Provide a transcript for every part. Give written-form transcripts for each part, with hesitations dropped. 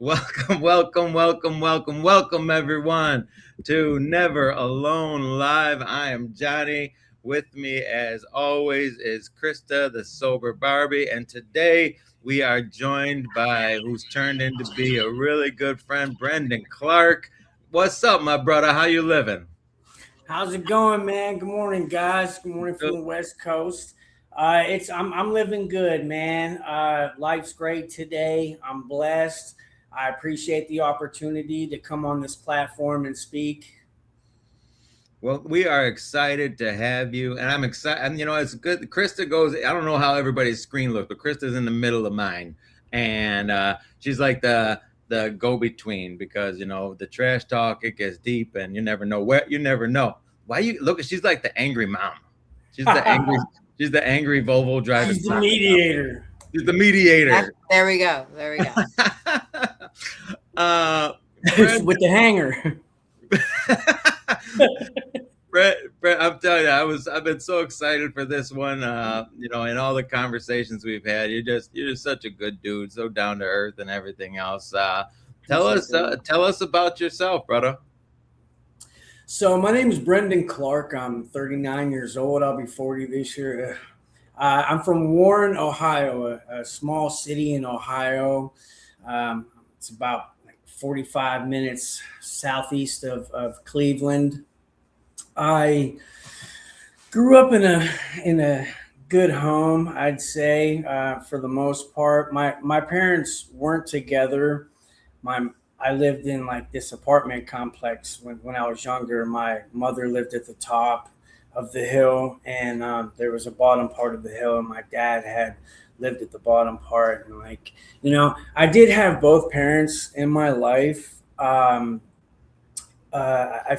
welcome, everyone, to Never Alone Live. I am Johnny. With me, as always, is Krista, the sober Barbie, and today we are joined by who's turned into be a really good friend, Brenden Clark. What's up, my brother? How you living? How's it going, man? Good morning, guys. Good morning from the West Coast. I'm living good, man. Life's great today. I'm blessed. I appreciate the opportunity to come on this platform and speak. Well, we are excited to have you, and I'm excited. And it's good. Krista goes. I don't know how everybody's screen looks, but Krista's in the middle of mine, and she's like the go between because the trash talk it gets deep, and you never know where. You never know why you look. She's like the angry mom. She's the angry. She's the angry Volvo driving She's the mom. mediator. She's the mediator. There we go. There we go. With the hanger. Brett, I'm telling you, I've been so excited for this one. In all the conversations we've had, you're just such a good dude, so down to earth and everything else. Tell us about yourself, brother. So my name is Brenden Clark. I'm 39 years old. I'll be 40 this year. I'm from Warren, Ohio, a small city in Ohio. It's about 45 minutes southeast of Cleveland. I grew up in a good home, I'd say, for the most part. My parents weren't together. I lived in like this apartment complex when I was younger. My mother lived at the top of the hill, and there was a bottom part of the hill, and my dad had lived at the bottom part. And I did have both parents in my life. I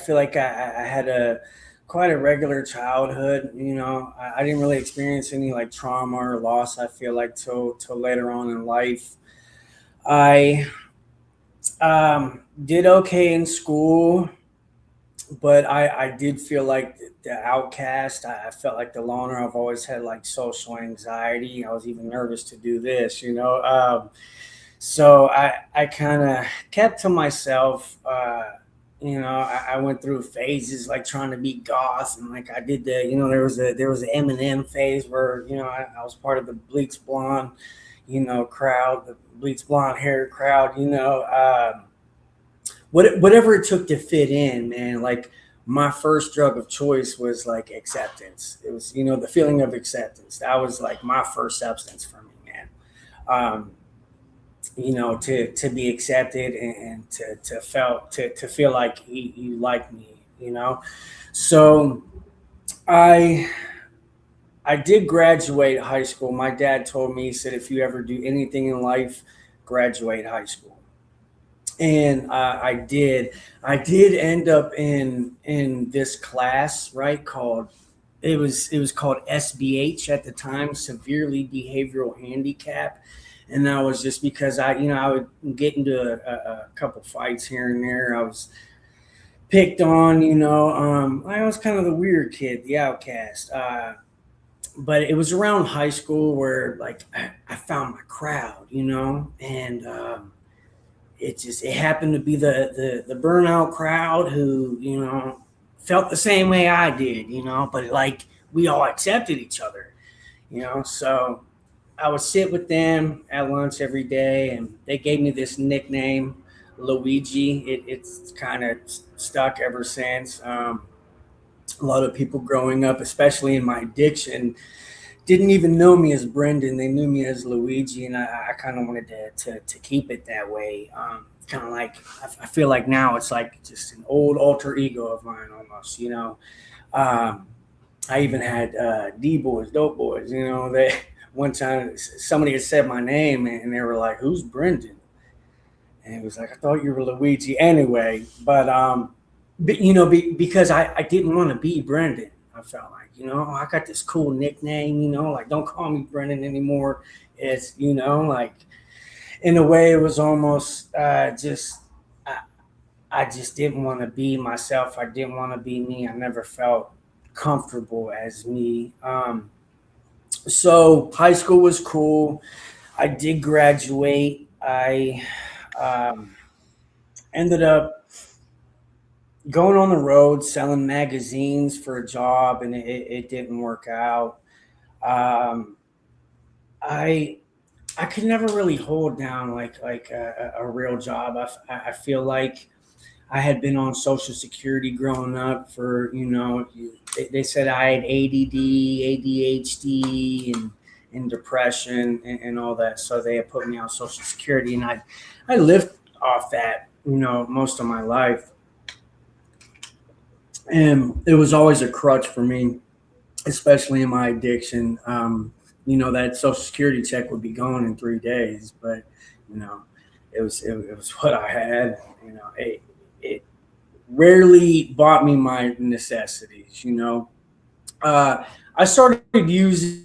feel like I had quite a regular childhood. I didn't really experience any like trauma or loss. I feel like till later on in life. I did okay in school, but I did feel like the outcast. I felt like the loner. I've always had like social anxiety. I was even nervous to do this. So I kind of kept to myself. I went through phases like trying to be goth, and like I did there was an Eminem phase where I was part of the bleach blonde, crowd, the bleach blonde hair crowd. Whatever it took to fit in, man. Like my first drug of choice was like acceptance. It was the feeling of acceptance. That was like my first substance for me, man. Um, to be accepted and to feel like you like me. So I I did graduate high school. My dad told me, he said, if you ever do anything in life, graduate high school. And I did. I did end up in this class, right? It was called SBH at the time, severely behavioral handicap. And that was just because I would get into a couple fights here and there. I was picked on. I was kind of the weird kid, the outcast. But it was around high school where like I found my crowd. And it happened to be the burnout crowd who felt the same way I did. But like we all accepted each other. So I would sit with them at lunch every day, and they gave me this nickname, Luigi. It's kind of stuck ever since. A lot of people growing up, especially in my addiction, didn't even know me as Brendan. They knew me as Luigi, and I kind of wanted to keep it that way. Kind of like I feel like now it's like just an old alter ego of mine almost. Um, I even had D boys, dope boys. They one time somebody had said my name and they were like, "Who's Brendan?" And it was like, "I thought you were Luigi." Anyway, but because I didn't want to be Brendan. I felt like, I got this cool nickname, like don't call me Brendan anymore. It's, like in a way it was almost I, I just didn't want to be myself. I didn't want to be me. I never felt comfortable as me. So high school was cool. I did graduate. I Um, Ended up going on the road selling magazines for a job, and it didn't work out. Um, I I could never really hold down like a real job. I feel like I had been on Social Security growing up for, they said I had ADD, ADHD, and depression and all that. So they had put me on Social Security, and I lived off that, most of my life. And it was always a crutch for me, especially in my addiction. That Social Security check would be gone in 3 days, but, you know, it was what I had. It rarely bought me my necessities. I started using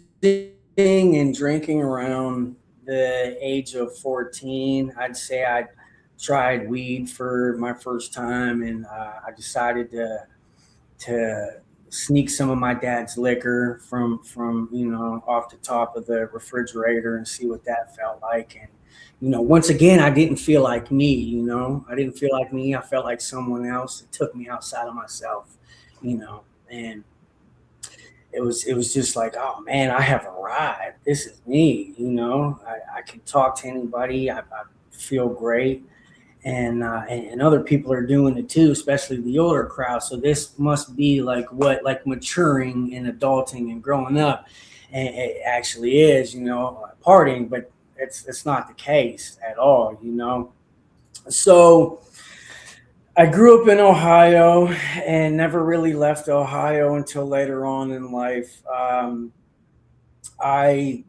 and drinking around the age of 14. I'd say I tried weed for my first time, and I decided to sneak some of my dad's liquor from off the top of the refrigerator and see what that felt like. And once again, I didn't feel like me. I didn't feel like me. I felt like someone else. It took me outside of myself. And it was just like, oh man, I have arrived. This is me. I can talk to anybody. I feel great, and other people are doing it too, especially the older crowd. So this must be like maturing and adulting and growing up, and it actually is, partying, but it's not the case at all. So I grew up in Ohio and never really left Ohio until later on in life. I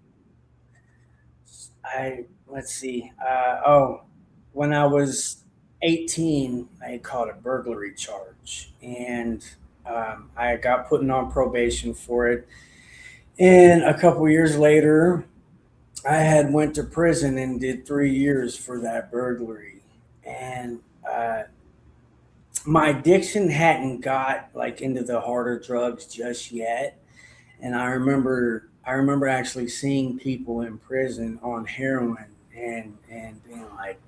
I let's see. When I was 18, I caught a burglary charge, and I got put on probation for it. And a couple years later, I had went to prison and did 3 years for that burglary. And my addiction hadn't got like into the harder drugs just yet. And I remember actually seeing people in prison on heroin, and being like,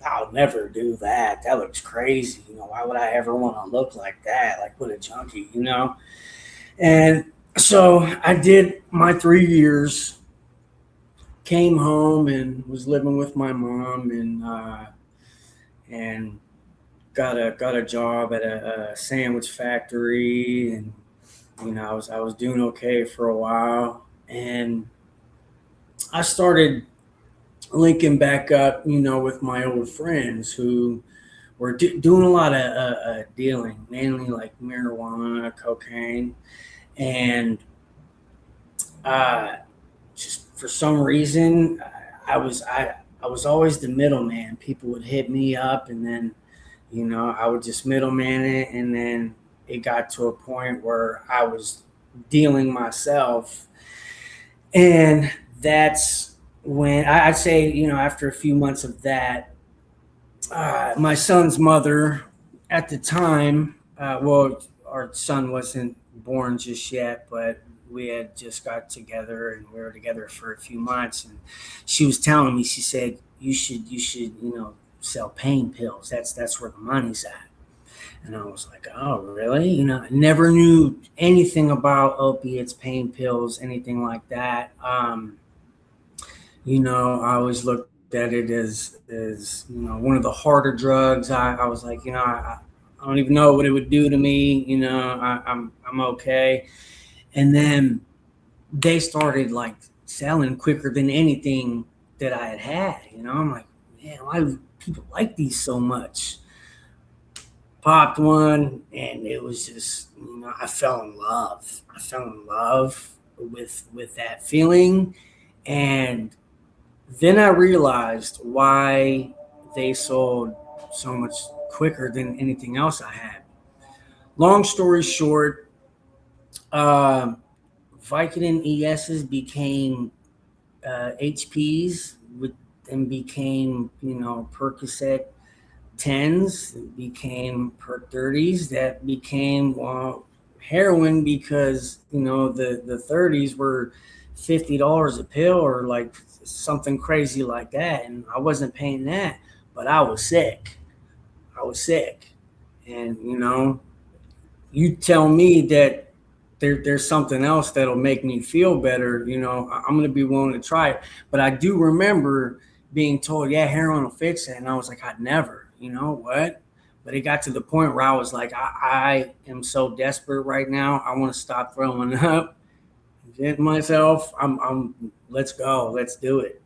I'll never do that. That looks crazy. Why would I ever want to look like that? Like with a junkie. And so I did my 3 years, came home and was living with my mom, and got a job at a sandwich factory. And I was doing okay for a while, and I started linking back up, with my old friends who were doing a lot of dealing, mainly like marijuana, cocaine, and uh, just for some reason, I was always the middleman. People would hit me up, and then I would just middleman it, and then it got to a point where I was dealing myself. And that's when I'd say, after a few months of that, my son's mother at the time, well, our son wasn't born just yet, but we had just got together, and we were together for a few months. And she was telling me, she said, you should, sell pain pills. That's where the money's at. And I was like, oh, really? I never knew anything about opiates, pain pills, anything like that. I always looked at it as one of the harder drugs. I was like, I don't even know what it would do to me. I'm okay. And then they started like selling quicker than anything that I had had. I'm like, man, why do people like these so much? Popped one, and it was just, I fell in love. I fell in love with that feeling. And then I realized why they sold so much quicker than anything else I had. Long story short, uh, Vicodin ESs became HPs, and became, Percocet 10s, became Perc 30s, that became, well, heroin, because the 30s were $50 a pill, or like something crazy like that, and I wasn't paying that. but I was sick. I was sick. And, you tell me that there's something else that'll make me feel better, I'm going to be willing to try it. But I do remember being told, yeah, heroin will fix it. And I was like, I'd never, what? But it got to the point where I was like, I am so desperate right now. I want to stop throwing up. Get myself. Let's go. Let's do it.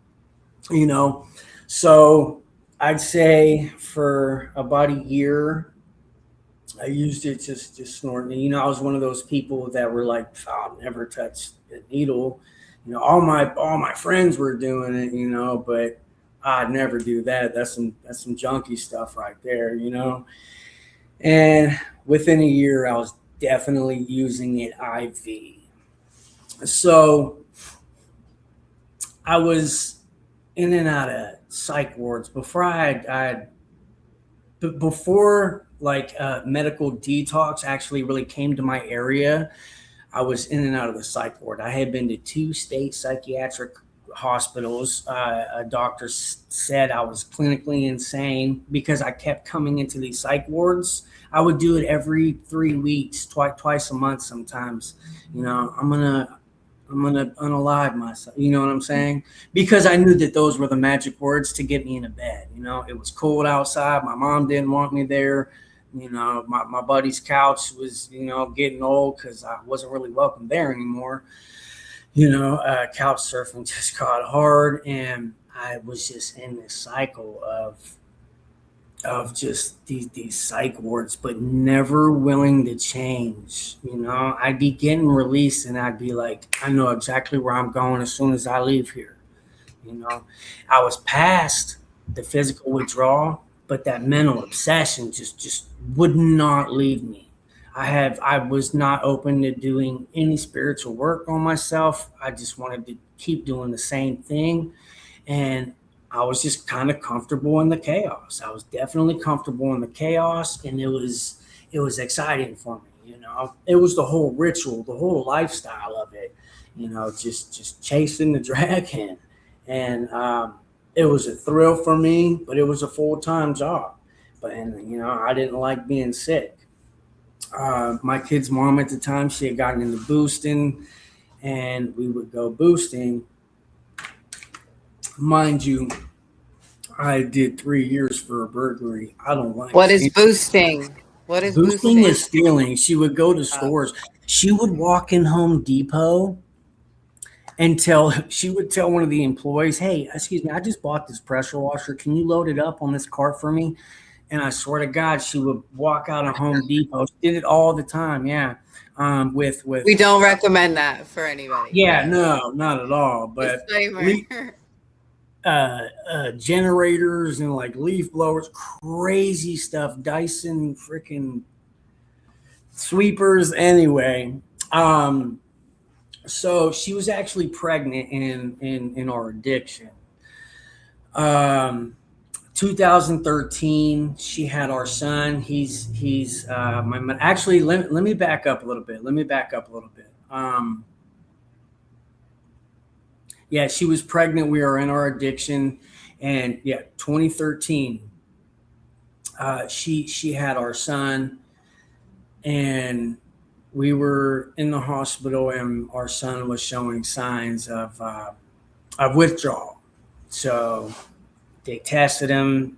You know, so I'd say for about a year, I used it just snorting. I was one of those people that were like, "Oh, I'll never touch the needle." All my friends were doing it, but I'd never do that. That's some junky stuff right there. And within a year, I was definitely using it IV. So I was in and out of psych wards before like medical detox actually really came to my area. I was in and out of the psych ward. I had been to two state psychiatric hospitals. A doctor said I was clinically insane because I kept coming into these psych wards. I would do it every 3 weeks, twice a month sometimes. I'm gonna unalive myself. You know what I'm saying? Because I knew that those were the magic words to get me in a bed. It was cold outside. My mom didn't want me there. My buddy's couch was, getting old because I wasn't really welcome there anymore. Couch surfing just got hard, and I was just in this cycle of just these psych wards, but never willing to change. I'd be getting released, and I'd be like, I know exactly where I'm going as soon as I leave here. I was past the physical withdrawal, but that mental obsession just would not leave me. I was not open to doing any spiritual work on myself. I just wanted to keep doing the same thing. And I was just kind of comfortable in the chaos. I was definitely comfortable in the chaos, and it was exciting for me. It was the whole ritual, the whole lifestyle of it. Just chasing the dragon, and it was a thrill for me, but it was a full-time job. I didn't like being sick. My kid's mom at the time, she had gotten into boosting, and we would go boosting. Mind you, I did 3 years for a burglary. I don't like What is stealing. boosting? What is Boosting boosting? is stealing. She would go to Uh, stores. She would walk in Home Depot and she would tell one of the employees, "Hey, excuse me, I just bought this pressure washer. Can you load it up on this cart for me?" And I swear to God, she would walk out of Home Depot. She did it all the time. Yeah, with we don't recommend that for anybody. yeah, no, not at all. But Disclaimer. generators and like leaf blowers, crazy stuff, Dyson freaking sweepers. Anyway, so she was actually pregnant in our addiction. Um, 2013, she had our son. He's actually let me back up a little bit. Yeah, she was pregnant. We were in our addiction, and yeah, 2013, she had our son, and we were in the hospital, and our son was showing signs of withdrawal. So they tested him.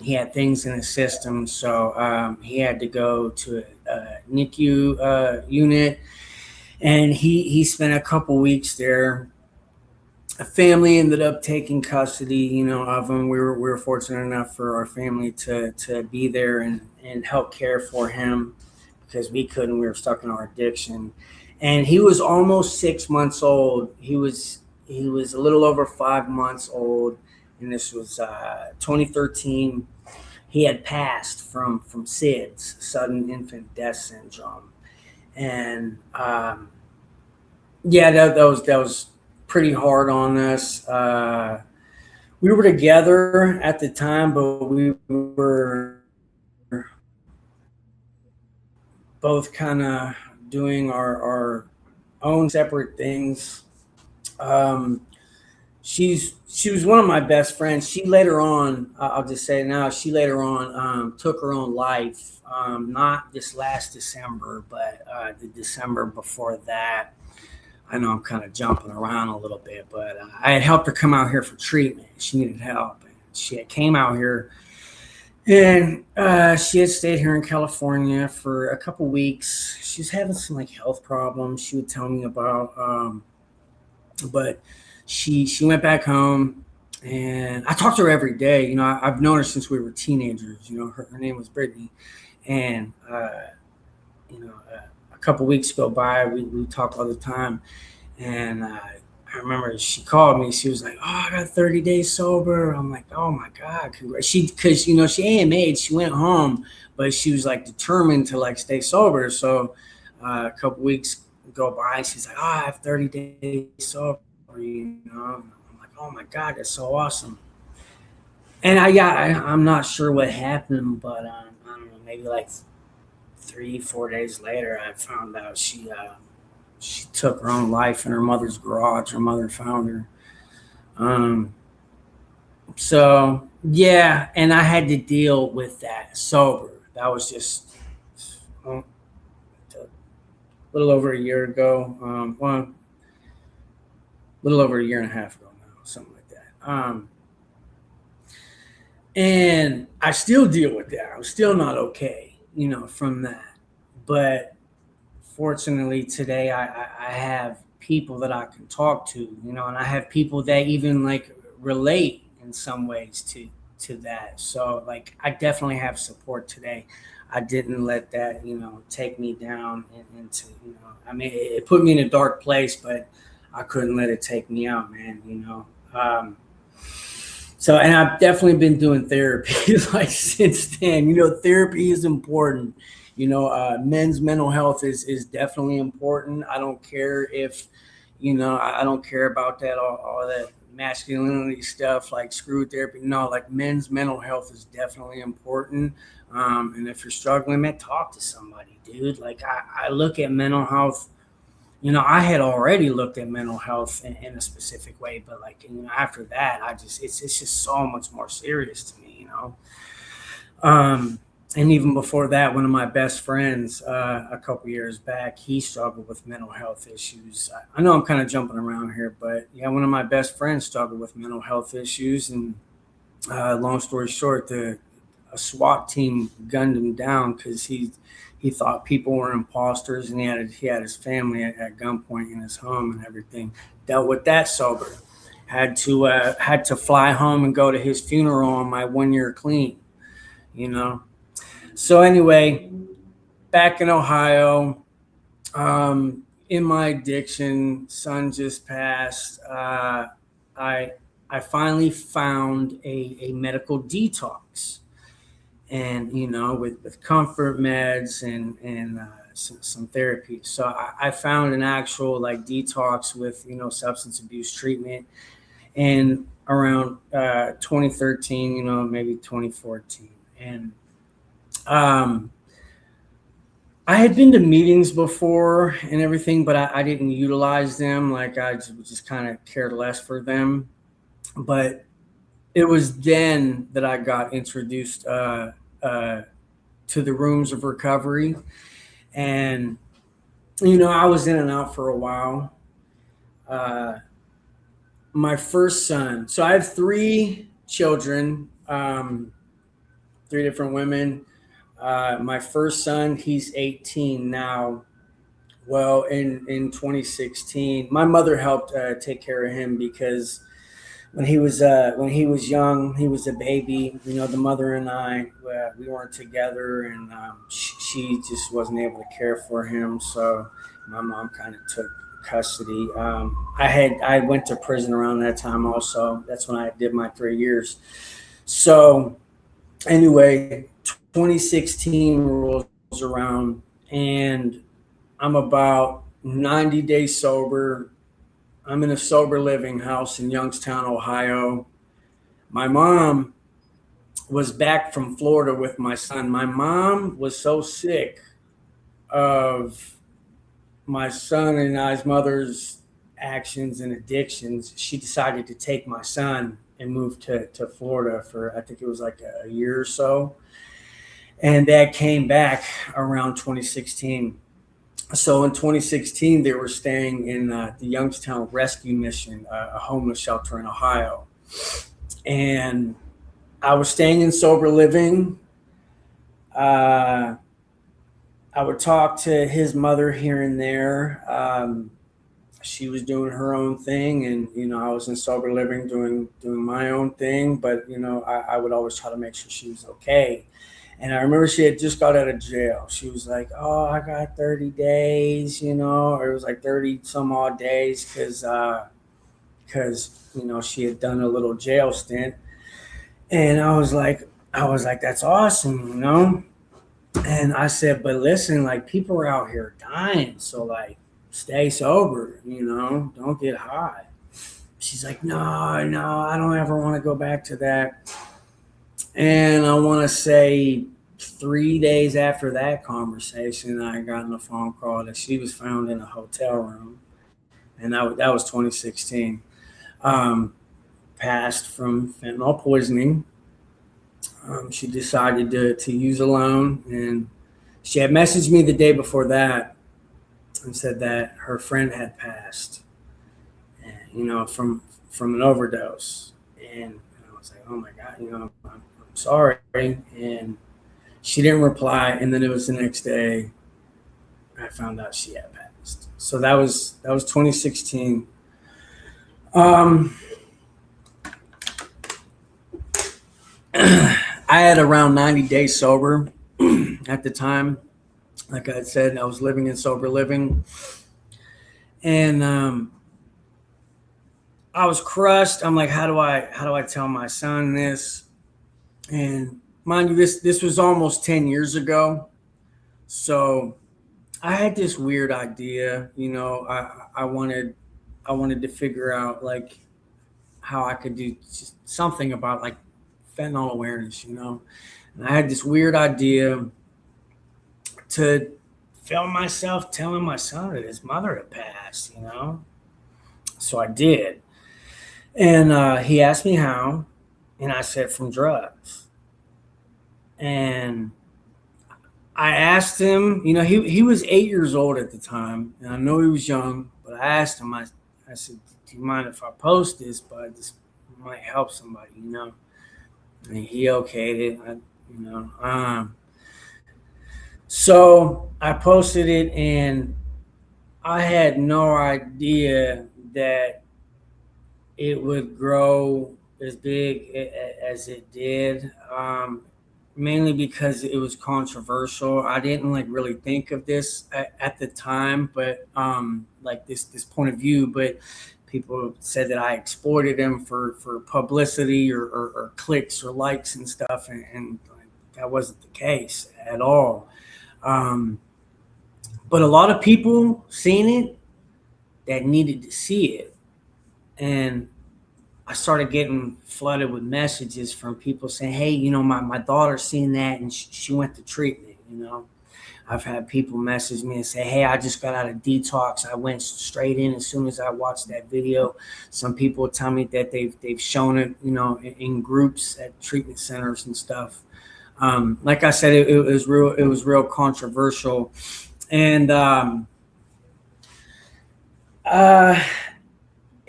He had things in his system, so he had to go to a NICU unit, and he spent a couple weeks there. A family ended up taking custody, of him. We were fortunate enough for our family to be there and help care for him because we couldn't. We were stuck in our addiction, and he was almost 6 months old. He was a little over 5 months old, and this was 2013. He had passed from SIDS, sudden infant death syndrome, and yeah, that was pretty hard on us. We were together at the time, but we were both kind of doing our own separate things. Um, she was one of my best friends. She later on, I'll just say it now, she later on took her own life. Not this last December, but the December before that. I know I'm kind of jumping around a little bit, but I had helped her come out here for treatment. She needed help. And she came out here, and she had stayed here in California for a couple weeks. She was having some like health problems she would tell me about. But she went back home, and I talked to her every day. You know, I've known her since we were teenagers. You know, her name was Brittany, and you know, a couple weeks go by, we talk all the time, and I remember she called me. She was like, "Oh, I got 30 days sober." I'm like, "Oh my God, congrats!" Because you know, she AMA'd, she went home, but she was like determined to like stay sober. So a couple weeks go by, and she's like, "Oh, I have 30 days sober." You know, I'm like, "Oh my God, that's so awesome." And I'm not sure what happened, but I don't know, maybe like 3, 4 days later, I found out she took her own life in her mother's garage. Her mother found her. Um, so yeah, and I had to deal with that sober. That was just a little over a year ago. Well, a little over a year and a half ago now, something like that. And I still deal with that. I'm still not okay, you know, from that. But fortunately today I have people that I can talk to, you know, and I have people that even like relate in some ways to that. So like I definitely have support today. I didn't let that, you know, take me down into, you know, I mean, it put me in a dark place, but I couldn't let it take me out, man, you know. So, and I've definitely been doing therapy like since then. You know, therapy is important. You know, men's mental health is definitely important. I don't care if, you know, I don't care about that all that masculinity stuff like screw therapy. No, like men's mental health is definitely important. And if you're struggling, man, talk to somebody, dude. Like I look at mental health, you know, I had already looked at mental health in a specific way, but like, you know, after that, it's just so much more serious to me, you know. And even before that, one of my best friends, a couple years back, he struggled with mental health issues. I know I'm kind of jumping around here, but yeah, one of my best friends struggled with mental health issues, and long story short, a SWAT team gunned him down because he thought people were imposters, and he had his family at gunpoint in his home and everything. Dealt with that sober. Had to fly home and go to his funeral on my 1 year clean. You know. So anyway, back in Ohio, in my addiction, son just passed. I finally found a medical detox, and you know, with comfort meds and some therapy. So I found an actual like detox with, you know, substance abuse treatment, and around 2013, you know, maybe 2014, and I had been to meetings before and everything, but I didn't utilize them. Like I just kind of cared less for them. But it was then that I got introduced to the rooms of recovery. And, you know, I was in and out for a while. My first son, so I have 3 children, 3 different women. My first son, he's 18 now. Well, in 2016, my mother helped take care of him because when he was young, he was a baby. You know, the mother and I, we weren't together, and she just wasn't able to care for him. So my mom kind of took custody. I went to prison around that time also. That's when I did my 3 years. So anyway, 2016 rolls around, and I'm about 90 days sober. I'm in a sober living house in Youngstown, Ohio. My mom was back from Florida with my son. My mom was so sick of my son and I's mother's actions and addictions, she decided to take my son and move to Florida for, I think it was like a year or so. And Dad came back around 2016. So in 2016, they were staying in the Youngstown Rescue Mission, a homeless shelter in Ohio. And I was staying in sober living. I would talk to his mother here and there. She was doing her own thing, and I was in sober living doing my own thing. But I would always try to make sure she was okay. And I remember she had just got out of jail. She was like, "Oh, I got 30 days," or it was like 30 some odd days because she had done a little jail stint. And I was like, "That's awesome," And I said, "But listen, like, people are out here dying, so like, stay sober, don't get high." She's like, "No, I don't ever want to go back to that." And I want to say 3 days after that conversation, I got a phone call that she was found in a hotel room, and that was 2016. Passed from fentanyl poisoning. She decided to use alone, and she had messaged me the day before that and said that her friend had passed, from an overdose. And I was like, "Oh my God, I'm sorry." And she didn't reply. And then it was the next day I found out she had passed. So that was 2016. I had around 90 days sober at the time. Like I said, I was living in sober living, and I was crushed. I'm like, how do I tell my son this? And mind you, this was almost 10 years ago. So I had this weird idea, I wanted to figure out like how I could do something about like fentanyl awareness, And I had this weird idea to film myself telling my son that his mother had passed, So I did. And he asked me how, and I said from drugs. And I asked him, he was 8 years old at the time, and I know he was young, but I asked him, I said, "Do you mind if I post this? But this might help somebody, And he okayed it, So I posted it, and I had no idea that it would grow as big as it did. Mainly because it was controversial. I didn't like really think of this at the time, but like this point of view, but people said that I exploited him for publicity or clicks or likes and stuff. And like, that wasn't the case at all. But a lot of people seen it that needed to see it. And I started getting flooded with messages from people saying, "Hey, my daughter's seen that and she went to treatment." I've had people message me and say, "Hey, I just got out of detox. I went straight in as soon as I watched that video." Some people tell me that they've shown it, in groups at treatment centers and stuff. Like I said, it was real controversial. And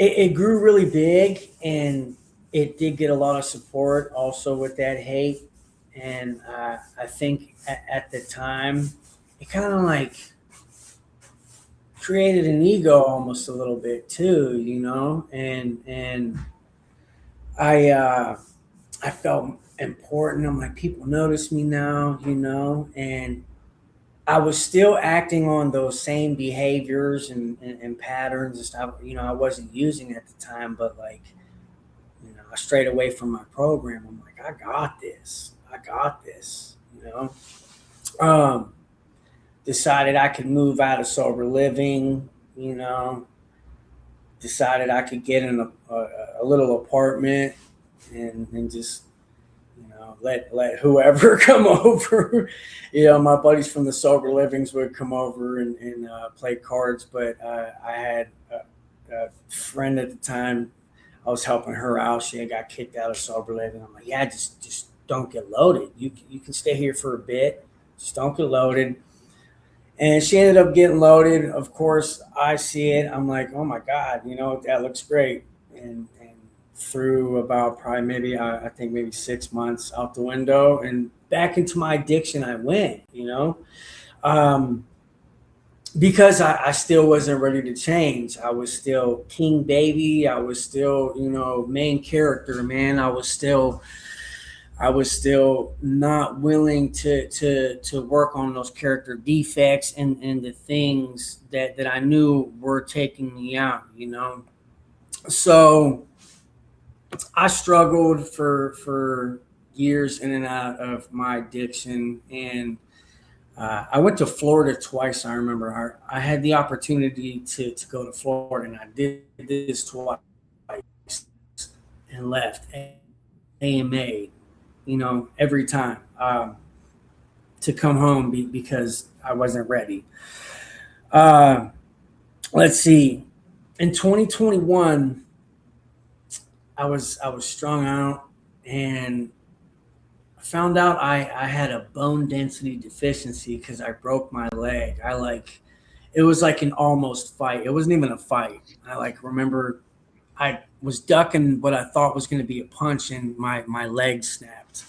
it grew really big, and it did get a lot of support also with that hate. And I think at the time, it kind of like created an ego almost a little bit too, and I felt important. I'm like, people notice me now, and I was still acting on those same behaviors and patterns and stuff. I wasn't using at the time, but like, I strayed away from my program. I'm like, I got this. Decided I could move out of sober living, decided I could get in a little apartment and just, let whoever come over. My buddies from the sober livings would come over and play cards, but I had a friend at the time. I was helping her out. She had got kicked out of sober living. I'm like, yeah, just don't get loaded. You can stay here for a bit. Just don't get loaded. And she ended up getting loaded. Of course, I see it. I'm like, oh my God, that looks great. And through about probably maybe, I think maybe 6 months out the window and back into my addiction, I went. Um, because I still wasn't ready to change. I was still king baby. I was still, main character, man. I was still not willing to work on those character defects and the things that I knew were taking me out. So I struggled for years in and out of my addiction, and I went to Florida twice. I remember I had the opportunity to go to Florida, and I did this twice and left AMA, every time to come home because I wasn't ready. Uh, let's see. In 2021, I was strung out and I found out I had a bone density deficiency because I broke my leg. It was like an almost fight. It wasn't even a fight. I remember I was ducking what I thought was going to be a punch and my leg snapped.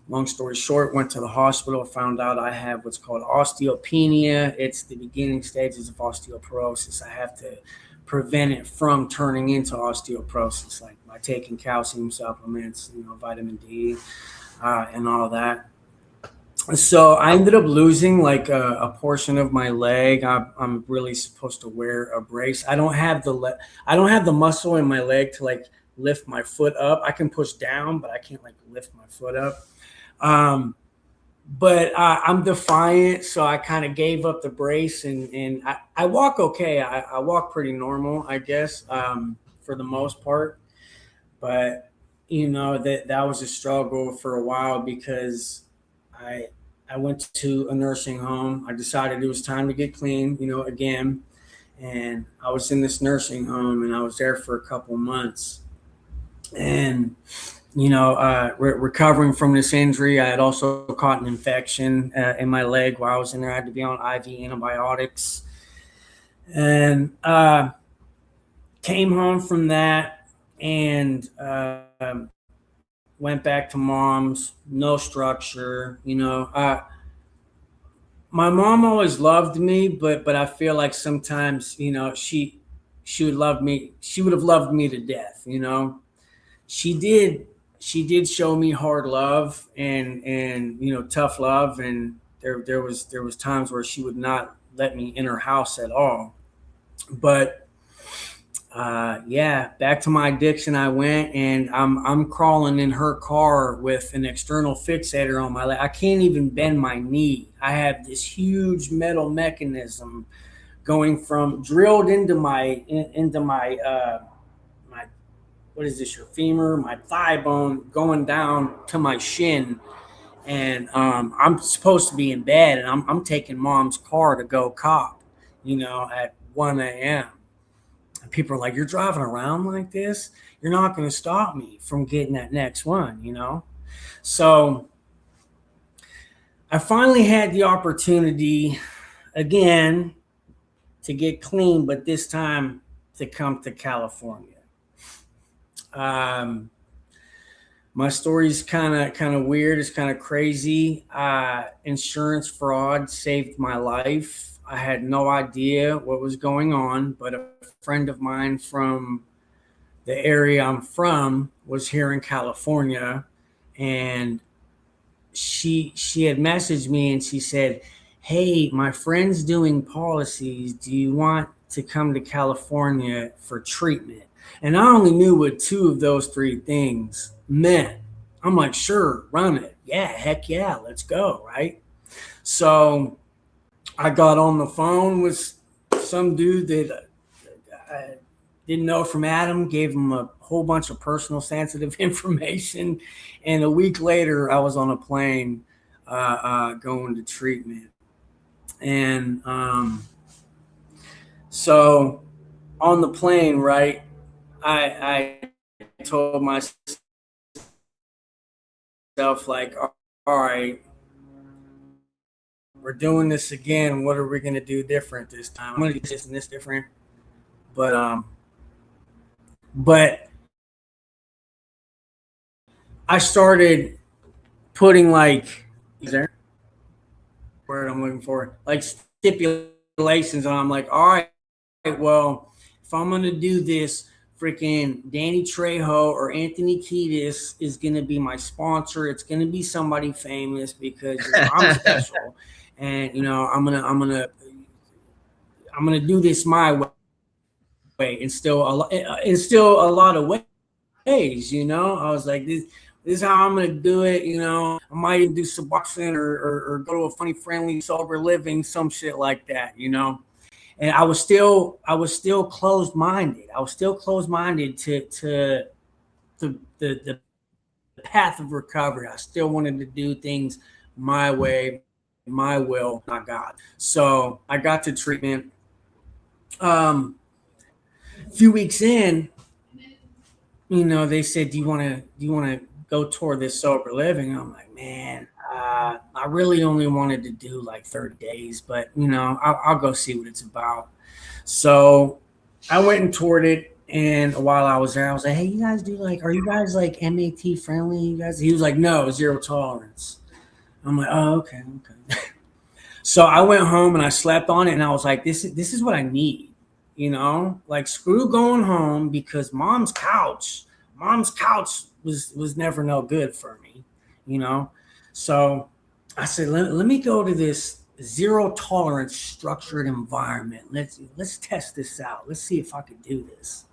Long story short, went to the hospital, found out I have what's called osteopenia. It's the beginning stages of osteoporosis. I have to prevent it from turning into osteoporosis, like by taking calcium supplements, vitamin D, and all of that. So I ended up losing like a portion of my leg. I'm really supposed to wear a brace. I don't have the muscle in my leg to like lift my foot up. I can push down, but I can't like lift my foot up. But I'm defiant, so I kind of gave up the brace, and I walk okay. I walk pretty normal, I guess, for the most part. But that was a struggle for a while because I went to a nursing home. I decided it was time to get clean, again. And I was in this nursing home, and I was there for a couple months. And recovering from this injury, I had also caught an infection in my leg while I was in there. I had to be on IV antibiotics, and came home from that and went back to mom's. No structure, my mom always loved me, but I feel like sometimes she would love me. She would have loved me to death. She did show me hard love and tough love, and there was times where she would not let me in her house at all. But back to my addiction I went, and I'm crawling in her car with an external fixator on my leg. I can't even bend my knee. I have this huge metal mechanism going from drilled into my my, what is this, your femur, my thigh bone, going down to my shin. And I'm supposed to be in bed, and I'm taking mom's car to go cop, at 1 a.m. And people are like, you're driving around like this? You're not going to stop me from getting that next one. So I finally had the opportunity again to get clean, but this time to come to California. My story's kind of weird. It's kind of crazy. Insurance fraud saved my life. I had no idea what was going on, but a friend of mine from the area I'm from was here in California, and she had messaged me and she said, hey, my friend's doing policies. Do you want to come to California for treatment? And I only knew what two of those three things meant. I'm like, sure, run it. Yeah, heck yeah, let's go, right? So I got on the phone with some dude that I didn't know from Adam, gave him a whole bunch of personal sensitive information. And a week later, I was on a plane going to treatment. And so on the plane, right, I told myself, like, all right, we're doing this again. What are we going to do different this time? I'm going to do this and this different. But I started putting, like, there word I'm looking for, like, stipulations. And I'm like, all right, well, if I'm going to do this, freaking Danny Trejo or Anthony Kiedis is going to be my sponsor. It's going to be somebody famous because, you know, I'm special, and, you know, I'm gonna do this my way, and still a lot of ways. You know, I was like, this is how I'm gonna do it. You know, I might even do Suboxone or go to a funny, friendly, sober living, some shit like that. You know. And I was still closed minded. I was still closed minded to the path of recovery. I still wanted to do things my way, my will, not God. So I got to treatment. A few weeks in, you know, they said, "Do you want to go toward this sober living?" I'm like, man, I really only wanted to do like 30 days, but, you know, I'll go see what it's about. So I went and toured it. And while I was there, I was like, hey, you guys are you guys like MAT friendly? You guys? He was like, no, zero tolerance. I'm like, oh, okay. So I went home and I slept on it, and I was like, this is what I need, you know, like, screw going home, because mom's couch was never no good for me, you know. So I said, let me go to this zero tolerance structured environment. Let's test this out. Let's see if I could do this.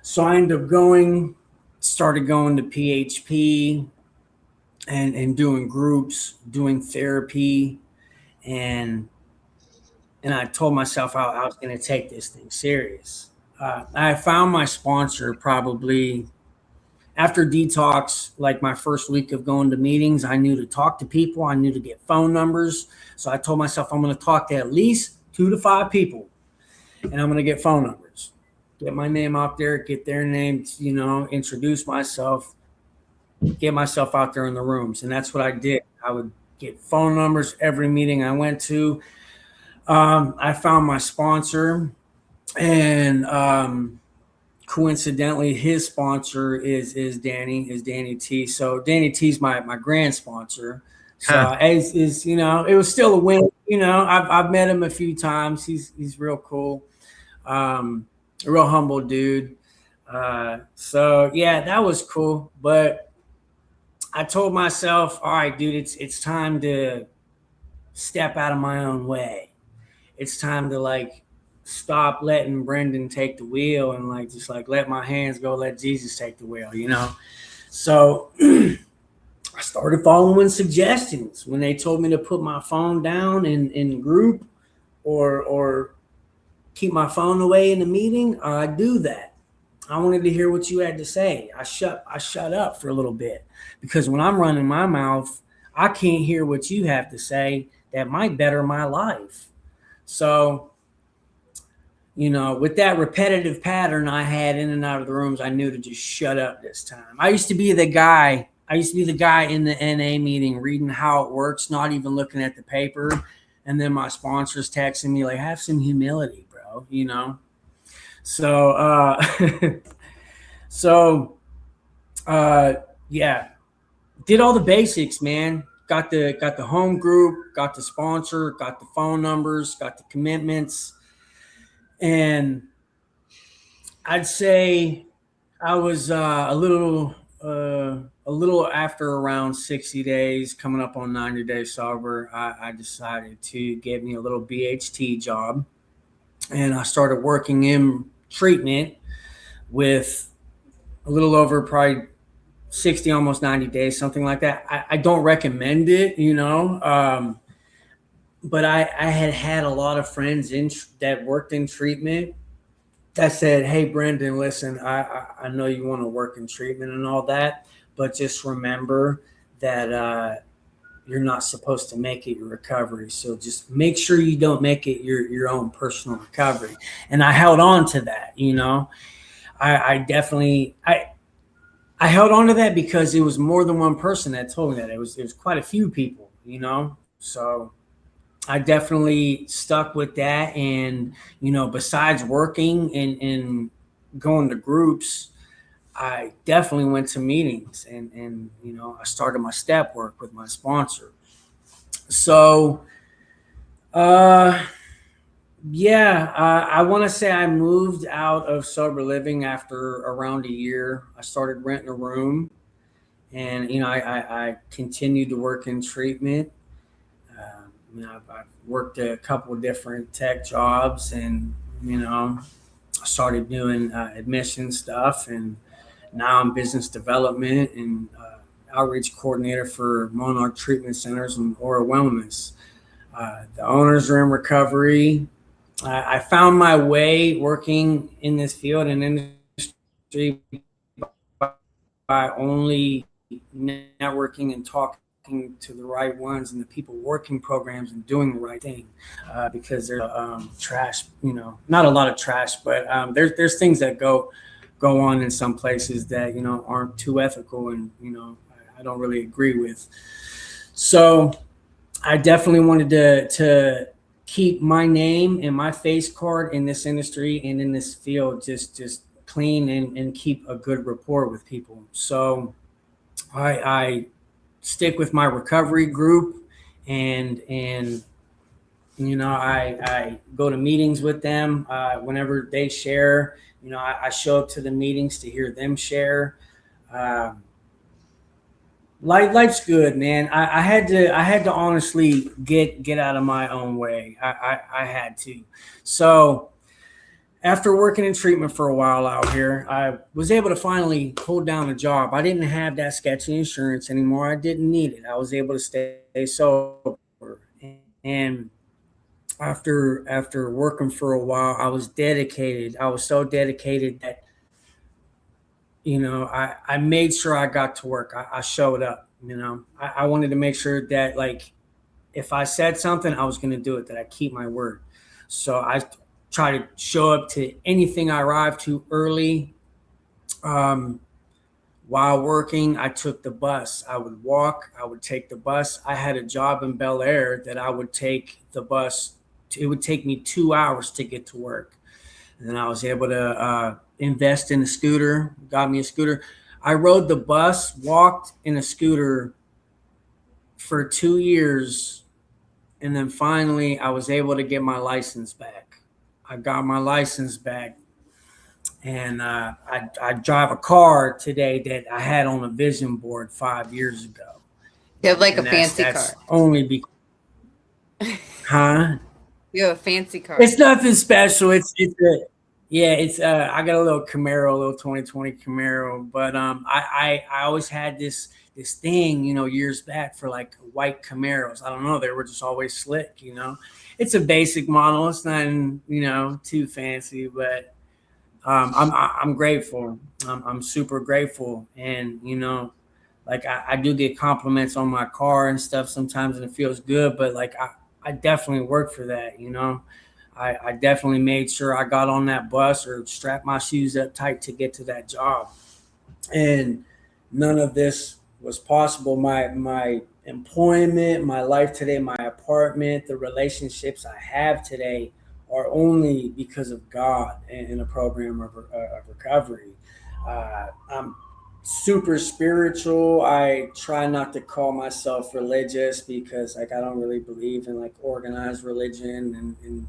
So I ended up started going to PHP and doing groups, doing therapy, and I told myself I was going to take this thing serious. I found my sponsor probably after detox, like my first week of going to meetings. I knew to talk to people. I knew to get phone numbers. So I told myself I'm going to talk to at least 2 to 5 people, and I'm going to get phone numbers, get my name out there, get their names, you know, introduce myself, get myself out there in the rooms. And that's what I did. I would get phone numbers every meeting I went to. I found my sponsor, and coincidentally, his sponsor is Danny T. So Danny T's my grand sponsor. So as you know, it was still a win. You know, I've met him a few times. He's real cool, a real humble dude. So yeah, that was cool. But I told myself, all right, dude, it's time to step out of my own way. It's time to, like, stop letting Brenden take the wheel, and, like, just, like, let my hands go, let Jesus take the wheel, you know? So I started following suggestions when they told me to put my phone down in group, or keep my phone away in the meeting. I do that. I wanted to hear what you had to say. I shut up for a little bit, because when I'm running my mouth, I can't hear what you have to say that might better my life. So, you know, with that repetitive pattern I had in and out of the rooms, I knew to just shut up this time. I used to be the guy in the NA meeting reading how it works, not even looking at the paper. And then my sponsors texting me like, have some humility, bro, you know? So, yeah, did all the basics, man. Got the home group, got the sponsor, got the phone numbers, got the commitments. And I'd say I was a little after around 60 days, coming up on 90 days sober. I decided to get me a little BHT job, and I started working in treatment with a little over probably 60, almost 90 days, something like that. I don't recommend it, you know, but I had a lot of friends that worked in treatment that said, hey, Brenden, listen, I know you want to work in treatment and all that, but just remember that you're not supposed to make it your recovery. So just make sure you don't make it your own personal recovery. And I held on to that, you know. I definitely I held on to that because it was more than one person that told me that. It was quite a few people, you know. So I definitely stuck with that. And, you know, besides working and going to groups, I definitely went to meetings, and you know, I started my step work with my sponsor. So uh yeah, I want to say I moved out of sober living after around a year. I started renting a room, and you know, I continued to work in treatment. You know, I've worked a couple of different tech jobs, and you know, I started doing admission stuff, and now I'm business development and outreach coordinator for Monarch Treatment Centers and Aura Wellness. The owners are in recovery. I found my way working in this field and industry by only networking and talking to the right ones and the people working programs and doing the right thing. Because there's trash, you know, not a lot of trash, but there's things that go on in some places that, you know, aren't too ethical, and you know, I don't really agree with. So I definitely wanted to keep my name and my face card in this industry and in this field just clean, and keep a good rapport with people. So I stick with my recovery group, and you know, I go to meetings with them whenever they share. You know, I show up to the meetings to hear them share. Um, life's good, man. I had to honestly get out of my own way. I had to. So after working in treatment for a while out here, I was able to finally hold down a job. I didn't have that sketchy insurance anymore. I didn't need it. I was able to stay sober. And after working for a while, I was dedicated. I was so dedicated that, you know, I made sure I got to work. I showed up. You know, I wanted to make sure that, like, if I said something, I was going to do it, that I keep my word. So I try to show up to anything I arrived to early. Um, while working, I took the bus. I would walk, I would take the bus. I had a job in Bel Air that I would take the bus. It would take me 2 hours to get to work. And then I was able to invest in a scooter, got me a scooter. I rode the bus, walked in a scooter for 2 years, and then finally I was able to get my license back. I got my license back, and I drive a car today that I had on a vision board 5 years ago, You have like a and that's fancy car. that's only because, huh? You have a fancy car. It's nothing special. It's a yeah. It's I got a little Camaro, a little 2020 Camaro, but I always had this thing, you know, years back for like white Camaros. I don't know, they were just always slick, you know. It's a basic model. It's nothing, you know, too fancy, but I'm grateful. I'm super grateful, and you know, like I do get compliments on my car and stuff sometimes, and it feels good. But like I definitely work for that, you know. I definitely made sure I got on that bus or strapped my shoes up tight to get to that job. And none of this was possible. My employment, my life today, my apartment, the relationships I have today are only because of God and a program of recovery. I'm super spiritual. I try not to call myself religious because like I don't really believe in like organized religion, and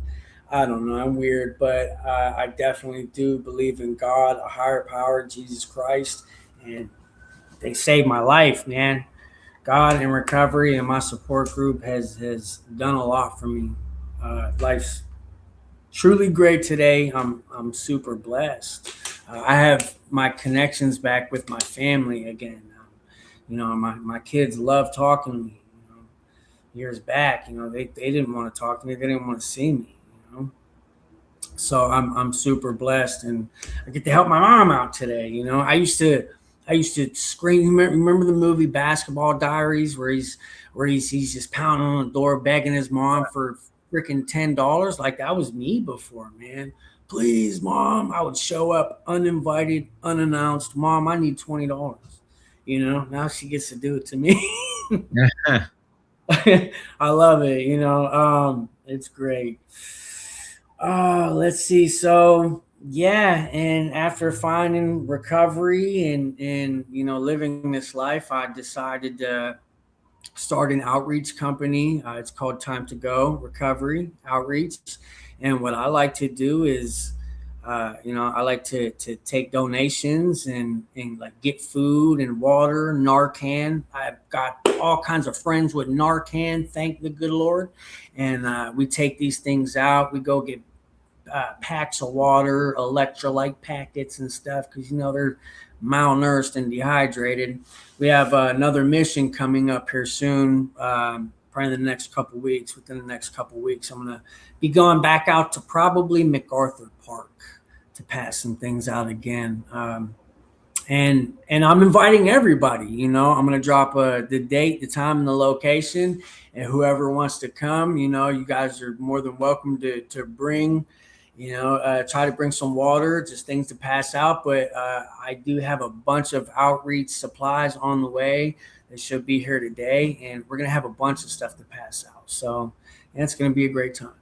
I don't know, I'm weird, but I definitely do believe in God, a higher power, Jesus Christ, and they saved my life, man. God in recovery and my support group has done a lot for me. Life's truly great today. I'm super blessed. I have my connections back with my family again. You know, my kids love talking to me. You know, years back, you know, they didn't want to talk to me. They didn't want to see me. You know, so I'm super blessed, and I get to help my mom out today. You know, I used to scream. Remember the movie Basketball Diaries, where he's just pounding on the door, begging his mom for freaking $10. Like that was me before, man. Please, mom. I would show up uninvited, unannounced. Mom, I need $20. Now she gets to do it to me. I love it. It's great. Let's see. So yeah, and after finding recovery and living this life, I decided to start an outreach company. It's called Time to Go Recovery Outreach, and what I like to do is, I like to take donations and like get food and water, Narcan. I've got all kinds of friends with Narcan. Thank the good Lord, and we take these things out. We go get packs of water, electrolyte packets and stuff because they're malnourished and dehydrated. We have another mission coming up here soon, probably in the next couple of weeks. Within the next couple of weeks, I'm gonna be going back out to probably MacArthur Park to pass some things out again. And I'm inviting everybody. I'm gonna drop the date, the time, and the location, and whoever wants to come. You guys are more than welcome to bring. Try to bring some water, just things to pass out. But I do have a bunch of outreach supplies on the way that should be here today, and we're gonna have a bunch of stuff to pass out. So, it's gonna be a great time.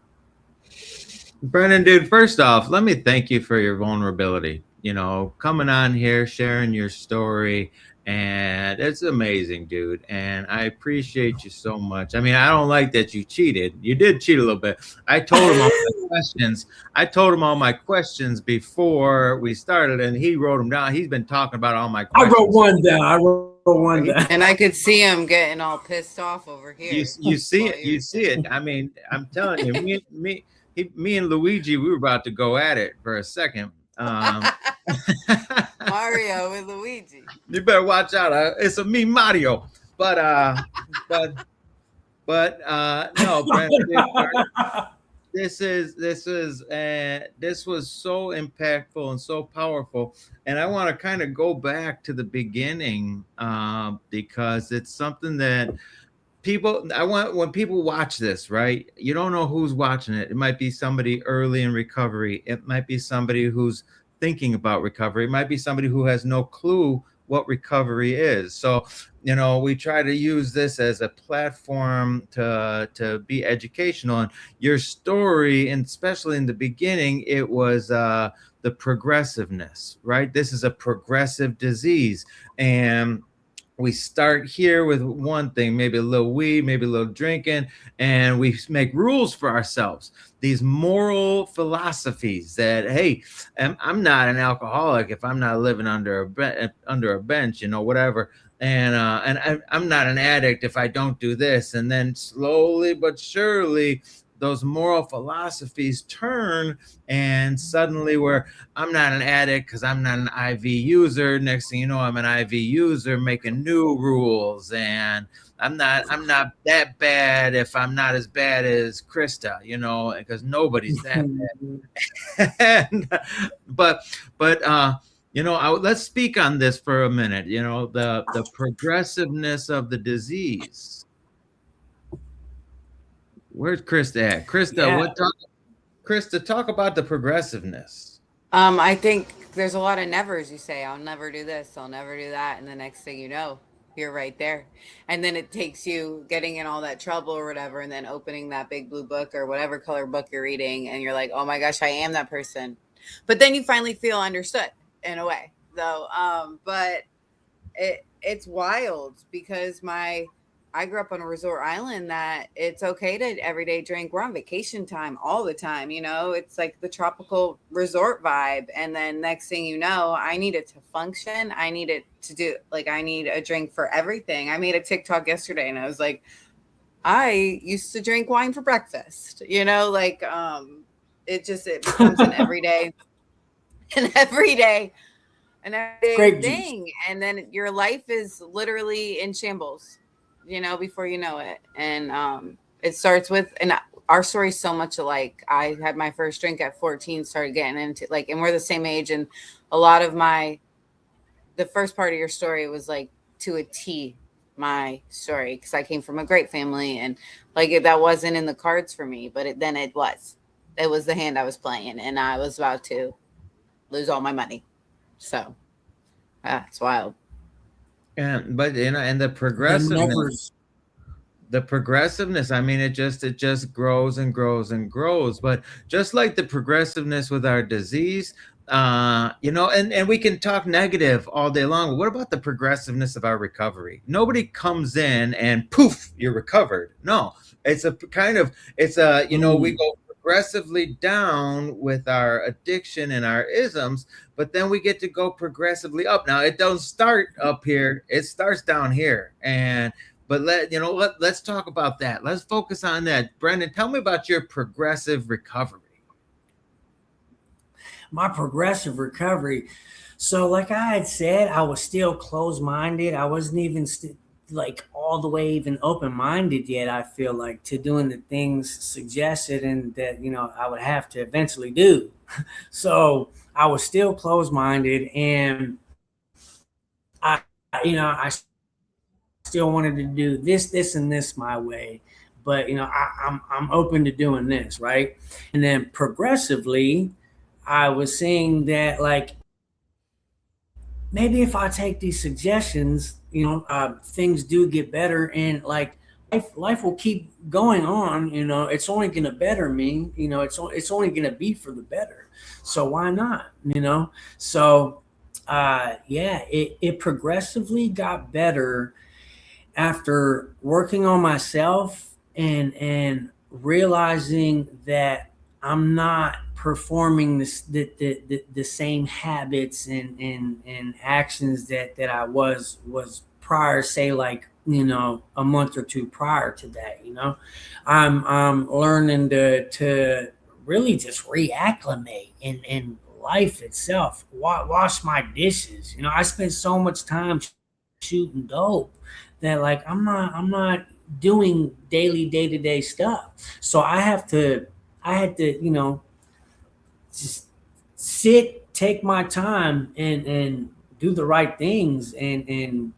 Brenden, dude, first off, let me thank you for your vulnerability. Coming on here, sharing your story, and it's amazing, dude. And I appreciate you so much. I mean, I don't like that you cheated. You did cheat a little bit. I told him all my questions. I told him all my questions before we started, and he wrote them down. He's been talking about all my questions. I wrote one down. And I could see him getting all pissed off over here. You see it. You see it. I mean, I'm telling you, me and Luigi, we were about to go at it for a second. Mario and Luigi. You better watch out. It's a me Mario. But no, Brenden, this was so impactful and so powerful. And I want to kind of go back to the beginning because it's something that when people watch this, right? You don't know who's watching it. It might be somebody early in recovery. It might be somebody who's thinking about recovery. It might be somebody who has no clue what recovery is. So, we try to use this as a platform to be educational. And your story, and especially in the beginning, it was the progressiveness, right? This is a progressive disease. And we start here with one thing, maybe a little weed, maybe a little drinking, and we make rules for ourselves. These moral philosophies that, hey, I'm not an alcoholic if I'm not living under a bench, whatever. And I'm not an addict if I don't do this. And then slowly but surely, those moral philosophies turn, and suddenly I'm not an addict because I'm not an IV user. Next thing you know, I'm an IV user making new rules, and I'm not that bad if I'm not as bad as Krista, because nobody's that bad. Let's speak on this for a minute. The progressiveness of the disease. Where's Krista at? Krista, Krista, talk about the progressiveness. I think there's a lot of nevers. You say, I'll never do this, I'll never do that. And the next thing you know, you're right there. And then it takes you getting in all that trouble or whatever, and then opening that big blue book or whatever color book you're reading. And you're like, oh my gosh, I am that person. But then you finally feel understood in a way, though. But it's wild because I grew up on a resort island that it's okay to everyday drink. We're on vacation time all the time. It's like the tropical resort vibe. And then next thing you know, I need it to function. I need it to do, I need a drink for everything. I made a TikTok yesterday and I was like, I used to drink wine for breakfast, it becomes an everyday Grape thing. juice. And then your life is literally in shambles, before you know it. And it starts with, and our story's so much alike. I had my first drink at 14, started getting into and we're the same age. And a lot of my the first part of your story was like to a T my story, because I came from a great family, and like that wasn't in the cards for me, but then it was. It was the hand I was playing, and I was about to lose all my money. So it's wild. And but you know, and the The progressiveness, nevers. I mean, it just grows and grows and grows. But just like the progressiveness with our disease, you know, and we can talk negative all day long, but what about the progressiveness of our recovery? Nobody comes in and poof, you're recovered. No, it's a kind of, it's a, you know, we Mm. go progressively down with our addiction and our isms, but then we get to go progressively up. Now it don't start up here, it starts down here. And but let's talk about that. Let's focus on that. Brenden, tell me about your progressive recovery. My progressive recovery. So, like I had said, I was still closed minded. I wasn't even like all the way even open minded yet. I feel like to doing the things suggested and that I would have to eventually do. So I was still closed minded, and I I still wanted to do this, and this my way. But I'm open to doing this, right? And then progressively, I was seeing that like maybe if I take these suggestions, things do get better, and like life will keep going on. It's only going to better me. It's only going to be for the better. So why not? So yeah, it progressively got better after working on myself and realizing that I'm not performing the same habits and actions that I was prior, say like a month or two prior to that. I'm learning to really just reacclimate in life itself. Wash my dishes. I spent so much time shooting dope that like I'm not doing daily day-to-day stuff. So I had to just sit, take my time, and do the right things, and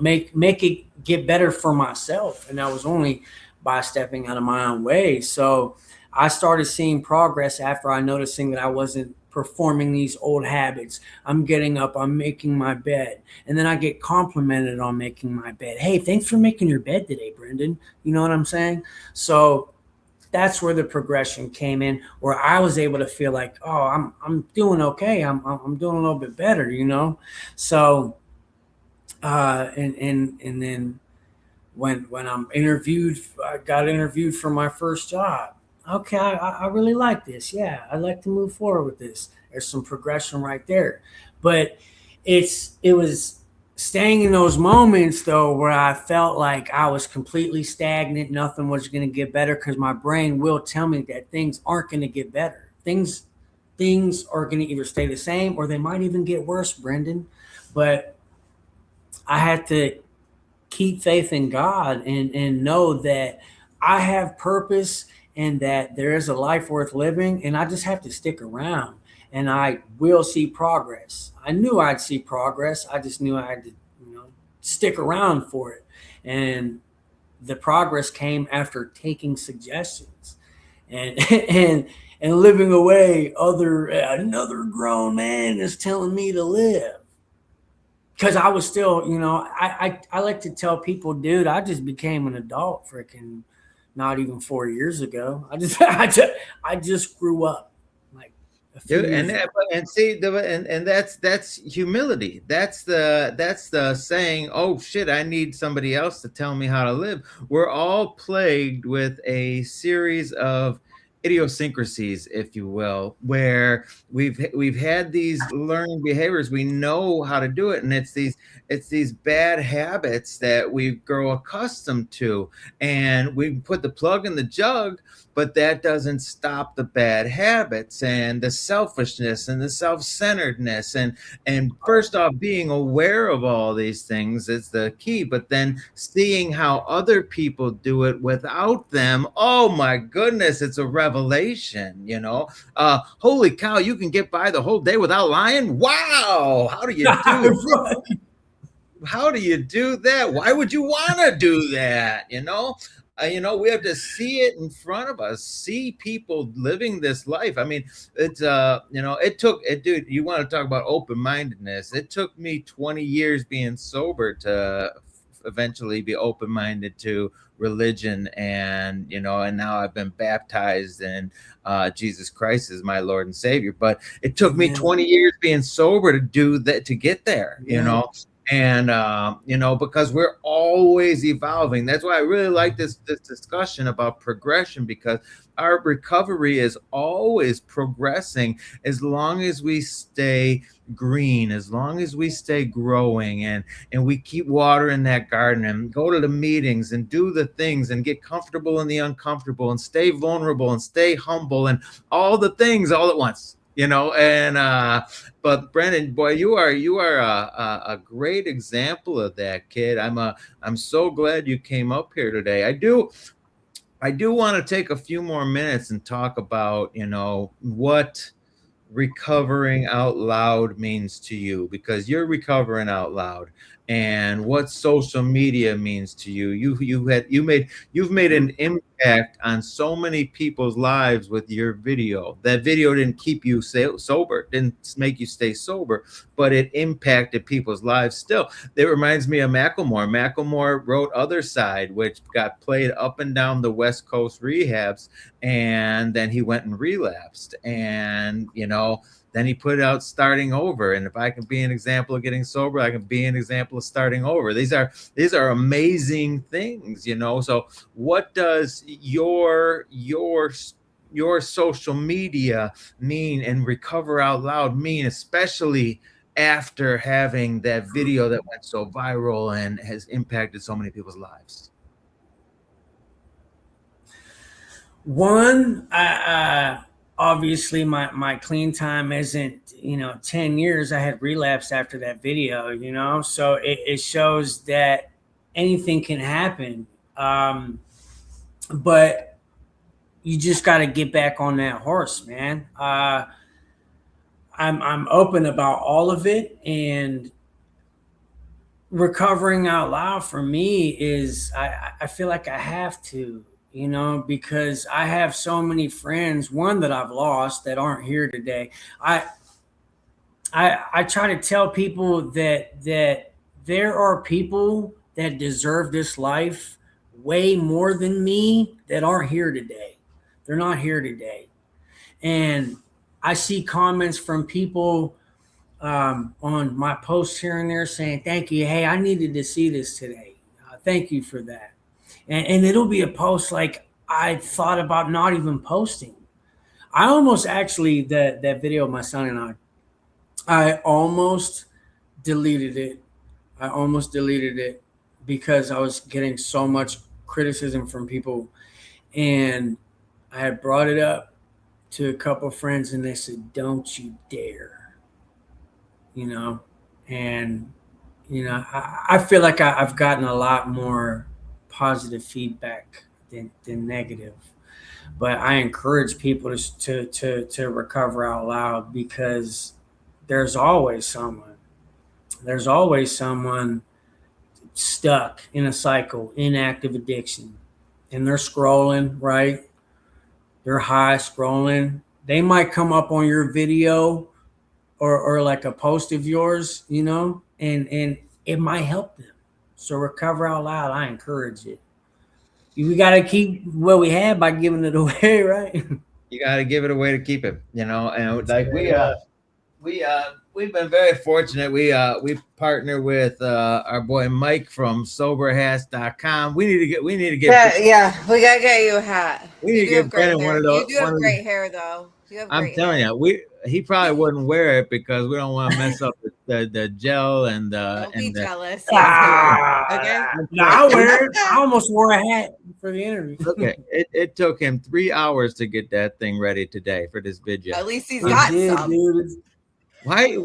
make it get better for myself. And that was only by stepping out of my own way. So I started seeing progress after I noticing that I wasn't performing these old habits. I'm getting up, I'm making my bed, and then I get complimented on making my bed. Hey, thanks for making your bed today, Brenden. You know what I'm saying? So that's where the progression came in, where I was able to feel like, oh, I'm doing okay. I'm doing a little bit better. So and then when I'm interviewed, I got interviewed for my first job. Okay, I really like this. Yeah, I'd like to move forward with this. There's some progression right there, but it was staying in those moments though where I felt like I was completely stagnant. Nothing was going to get better because my brain will tell me that things aren't going to get better. Things are going to either stay the same or they might even get worse, Brenden. But I had to keep faith in God and know that I have purpose and that there is a life worth living, and I just have to stick around and I will see progress. I knew I'd see progress. I just knew I had to, stick around for it. And the progress came after taking suggestions and and living away other another grown man is telling me to live because I was still, I like to tell people, dude, I just became an adult freaking not even 4 years ago. I just grew up like a few Dude, years ago. and see and that's humility. That's the saying, oh shit, I need somebody else to tell me how to live. We're all plagued with a series of idiosyncrasies, if you will, where we've had these learning behaviors. We know how to do it, and it's these bad habits that we grow accustomed to, and we put the plug in the jug, but that doesn't stop the bad habits and the selfishness and the self-centeredness. And first off, being aware of all these things is the key, but then seeing how other people do it without them, oh my goodness, it's a revelation, holy cow, you can get by the whole day without lying. Wow. How do you do it? How do you do that? Why would you want to do that? We have to see it in front of us, see people living this life. I mean, it's it took it, dude. You want to talk about open-mindedness? It took me 20 years being sober to eventually be open-minded to religion, and now I've been baptized in Jesus Christ as my Lord and Savior. But it took me 20 years being sober to do that, to get there. And because we're always evolving. That's why I really like this discussion about progression, because our recovery is always progressing as long as we stay green, as long as we stay growing, and we keep watering that garden and go to the meetings and do the things and get comfortable in the uncomfortable and stay vulnerable and stay humble and all the things all at once. But Brenden, boy, you are a great example of that, kid. I'm so glad you came up here today. I do want to take a few more minutes and talk about, what recovering out loud means to you, because you're recovering out loud, and what social media means to you. You've made an impact on so many people's lives with your video. That video didn't keep you sober, didn't make you stay sober, but it impacted people's lives still. It reminds me of Macklemore. Macklemore wrote Other Side, which got played up and down the West Coast rehabs, and then he went and relapsed, and then he put out Starting Over. And if I can be an example of getting sober, I can be an example of starting over. These are amazing things, So what does your social media mean, and Recover Out Loud mean, especially after having that video that went so viral and has impacted so many people's lives? One, obviously my clean time isn't 10 years. I had relapsed after that video, so it shows that anything can happen, but you just got to get back on that horse, man. I'm open about all of it, and recovering out loud for me is I feel like I have to, because I have so many friends, one that I've lost, that aren't here today. I try to tell people that there are people that deserve this life way more than me that aren't here today. They're not here today. And I see comments from people on my posts here and there saying, thank you. Hey, I needed to see this today. Thank you for that. And it'll be a post like I thought about not even posting. I almost actually, that video of my son and I almost deleted it. Because I was getting so much criticism from people. And I had brought it up to a couple of friends, and they said, don't you dare. And I feel like I've gotten a lot more positive feedback than negative, but I encourage people to recover out loud, because there's always someone stuck in a cycle, inactive addiction, and they're scrolling, right? They're high scrolling. They might come up on your video or like a post of yours, and it might help them. So recover out loud. I encourage it. We got to keep what we have by giving it away, right? You got to give it away to keep it, and like we've been very fortunate. We partner with our boy Mike from soberhats.com. We need to get we gotta get you a hat. We need to get Brenden one of those. You do have great hair though. I'm telling you, he probably wouldn't wear it because we don't want to mess up the gel and the. Don't be jealous. Okay. No, I wear it. I almost wore a hat for the interview. Okay, it took him 3 hours to get that thing ready today for this video. At least he's got some. Dude. Why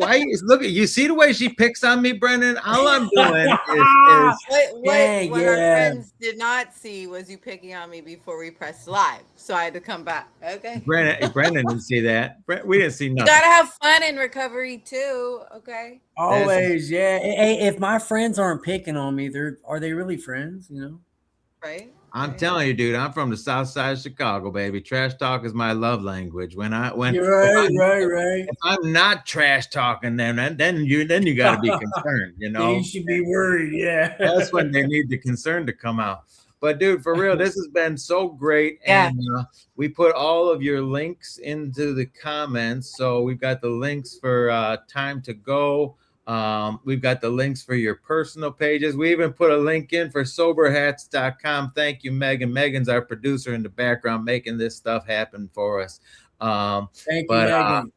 look at you see the way she picks on me, Brenden? All I'm doing is Yeah, What our yeah. friends did not see was you picking on me before we pressed live. So I had to come back. Okay. Brenden didn't see that. We didn't see You nothing. gotta have fun in recovery too. Okay. That's Always, yeah. Hey, if my friends aren't picking on me, are they really friends? You know? Right. I'm Right. telling you, dude, I'm from the south side of Chicago, baby. Trash talk is my love language. When You're right, right, right. if I'm not trash talking them, then you got to be concerned, you Then you know. should be worried. That's Yeah. when they need the concern to come out. But dude, for real, this has been so great, Yeah. and we put all of your links into the comments. So we've got the links for Time to Go. We've got the links for your personal pages. We even put a link in for soberhats.com. Thank you, Megan. Megan's our producer in the background, making this stuff happen for us. Thank you, But Megan.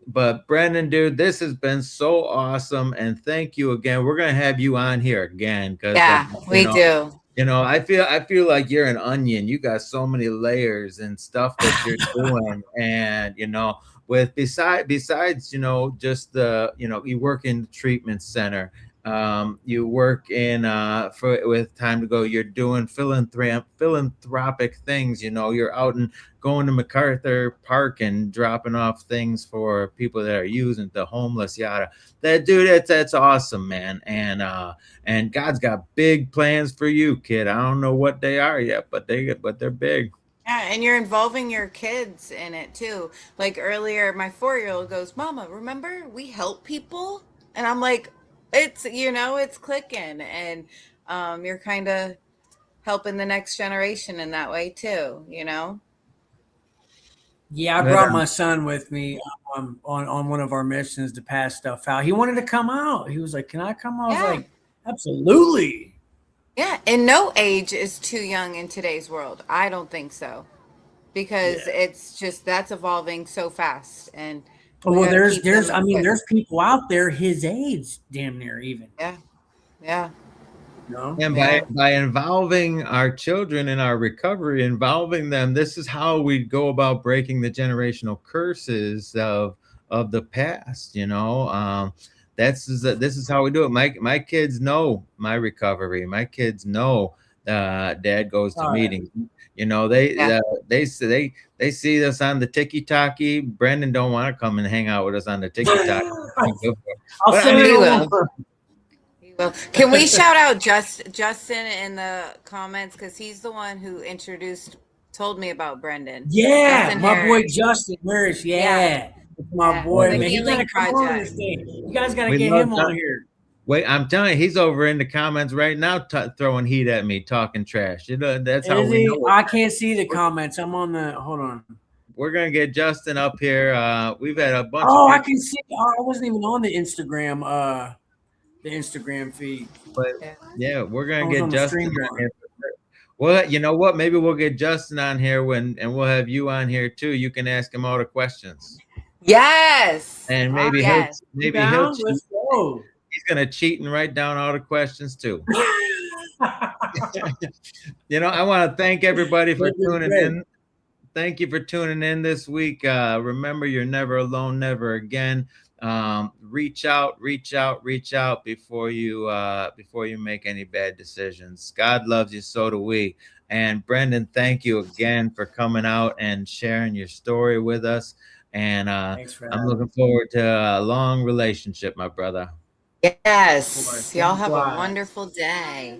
but Brenden, dude, this has been so awesome, and thank you again. We're gonna have you on here again because Yeah, we do. I feel like you're an onion. You got so many layers and stuff that you're doing, and with besides just the you work in the treatment center. You work in with Time to Go. You're doing philanthropic things. You're out and going to MacArthur Park and dropping off things for people that are using the homeless, yada. That dude, that's awesome, man. And God's got big plans for you, kid. I don't know what they are yet, but they're big. Yeah, and you're involving your kids in it too. Like earlier, my 4-year-old goes, "Mama, remember we help people?" And I'm like, it's clicking, and you're kind of helping the next generation in that way too. Yeah, I But brought my son with me on one of our missions to pass stuff out. He wanted to come out. He was like, "Can I come?" I was Yeah. like, "Absolutely." Yeah, and no age is too young in today's world. I don't think so. Because Yeah. it's just that's evolving so fast and we Well, got to keep them I mean, equipped. there's people out there his age, damn near even. Yeah. Yeah. You know? and by Yeah. by involving our children in our recovery, involving them, this is how we go about breaking the generational curses of the past. This is how we do it. My kids know my recovery. My kids know Dad goes to All right. meetings. They Yeah. they see us on the Tiki Taki. Brenden don't want to come and hang out with us on the Tiki Taki. I'll But I send it mean, He will. over. He will. Can we shout out Justin in the comments because he's the one who told me about Brendan. Yeah, Justin my boy Harris. Justin Harris. Yeah. Yeah, my Yeah. boy, The man. He gotta Healing come on this Project. thing. You guys gotta we get love him on John. here. Wait, I'm telling you, he's over in the comments right now, throwing heat at me, talking trash. That's how Is we he? know I can't see the comments. I'm on the. Hold on. we're gonna get Justin up here. We've had a bunch of Oh, I people, can see. Oh, I wasn't even on the Instagram. The Instagram feed. but Yeah. yeah, we're I gonna was get on the Justin stream on bar. here. Well, you know what? Maybe we'll get Justin on here and we'll have you on here too. You can ask him all the questions, Yes. and All maybe right, Yes. you he'll down? cheat. Let's go. He's gonna cheat and write down all the questions too. I want to thank everybody for This is tuning great. in. Thank you for tuning in this week. Remember, you're never alone, never again. Reach out, reach out, reach out before you make any bad decisions. God loves you, so do we. And Brenden, thank you again for coming out and sharing your story with us. And Thanks for I'm having looking forward to a long relationship, my brother. me. Of course. Yes. Y'all have a Likewise. wonderful day.